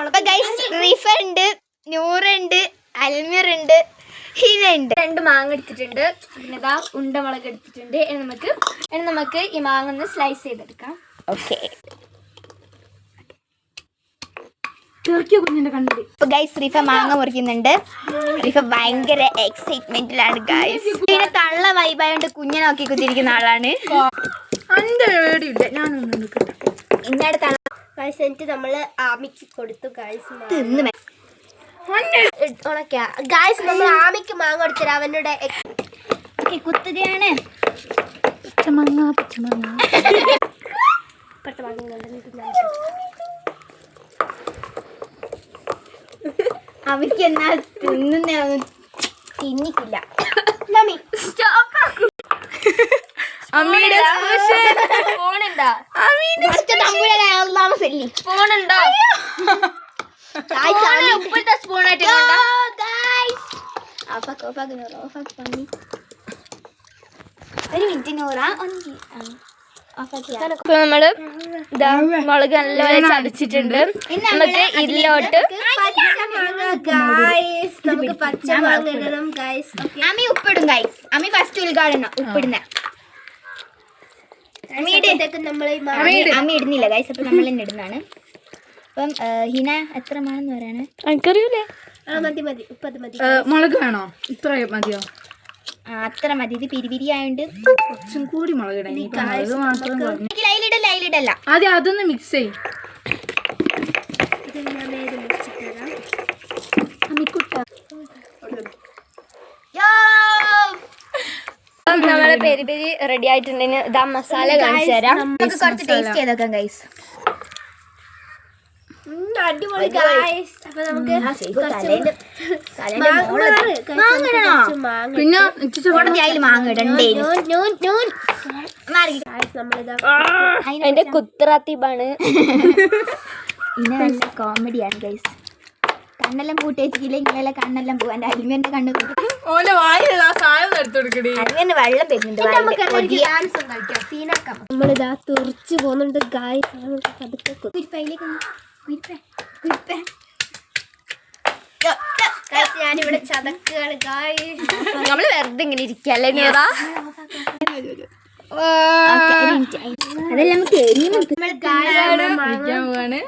അപ്പൊ ഗൈസ് റീഫ ഉണ്ട്, നൂറുണ്ട്, അൽമിർ ഉണ്ട്, ഹിനുണ്ട്. 2 മാങ്ങ എടുത്തിട്ടുണ്ട്. പിന്നെ ഇതാ ഉണ്ടമുളക് എടുത്തിട്ടുണ്ട്. ഇനി നമുക്ക് ഈ മാങ്ങ ഒന്ന് സ്ലൈസ് ചെയ്തെടുക്കാം. ഓക്കെ. കുഞ്ഞിന്റെ കണ്ടു. ഇപ്പൊ ഗൈസ് റീഫ മാങ്ങ മുറിക്കുന്നുണ്ട്. റീഫ ഭയങ്കര എക്സൈറ്റ്മെന്റിലാണ് ഗൈസ്. പിന്നെ തള്ള വൈബായോണ്ട് കുഞ്ഞെ നോക്കി കുത്തിരിക്കുന്ന ആളാണ്. എന്നിട്ട് നമ്മള് ആമിക്ക് കൊടുത്തു ഗൈസ്. തിന്ന് ഉണക്കാ ഗൈസ്. നമ്മൾ ആമിക്ക് മാങ്ങ കൊടുത്തരാ അവനോട് കുത്തുകയാണ്. അവയ്ക്ക് എന്നാ തിന്നുന്നൊന്നും തിന്നിക്കില്ല. അമ്മയുടെ ഫോണുണ്ടോ? ഫോണുണ്ടോ? ഇപ്പോഴത്തെ സ്പൂണായിട്ട് ഒരു മിനിറ്റ് നൂറ ഇപ്പൊ നമ്മള് മുളക് നല്ലപോലെ ചതച്ചിട്ടുണ്ട്. നമുക്ക് ഇതിലോട്ട് നമുക്ക് പച്ചമുളക് ഇടണം ഗൈസ്. അമ്മി ഉപ്പിടും ഗൈസ്. അമ്മി ഫസ്റ്റ് ഉദ്ഘാടനം ഉപ്പിടുന്ന അമ്മി ഇടുന്നില്ല ഗൈസ്. അപ്പൊ നമ്മൾ തന്നെ ഇടുന്നതാണ്. അപ്പം ഹിന എത്ര മാണെന്ന് പറയാണ്? എനിക്കറിയൂലേ. മുളക് വേണോ? ഇത്ര മതിയോ? അത്ര മതി. ഇത് പിരിപിരി ആയോണ്ട് കുറച്ചും കൂടി മുളക് ഇടാം. ലൈലിടല്ല. ആദ്യം അതൊന്ന് മിക്സ് ചെയ്യും. നമ്മളെ പെരി പെരി റെഡി ആയിട്ടുണ്ടെങ്കിൽ ഇതാ മസാല കാണിച്ചു തരാം. നമുക്ക് കുറച്ച് ടേസ്റ്റ് ചെയ്തേക്കാം ഗൈസ്. അടിപൊളി ഗൈസ്. അപ്പൊ നമുക്ക് പിന്നെ അതിൽ മാങ്ങ ഇടണ്ടേ? അതിന്റെ കുത്തറാത്തിബാണ്. ഇന്നെ നല്ല കോമഡിയാണ് ഗൈസ്. കണ്ണെല്ലാം പൂട്ടി വെച്ചിട്ടില്ല. ഇങ്ങനെ കണ്ണെല്ലാം പോവാൻ അലിമന്റെ കണ്ണ് ഓന്റെ വായിലുള്ള ആ സാധനം എടുത്തു കൊടുക്കണേ. അലിമന്റെ വെള്ളം വരുന്നുണ്ട്. നമ്മളിതാ തുറച്ചു പോകുന്നുണ്ട് ഗൈസ്. ഞാനിവിടെ ചതക്കാണ് ഗൈസ്. നമ്മള് വെറുതെ ഇങ്ങനെ ഇരിക്കല്ലേ നീറ? അതെല്ലാം നമുക്ക് പോവാണ്.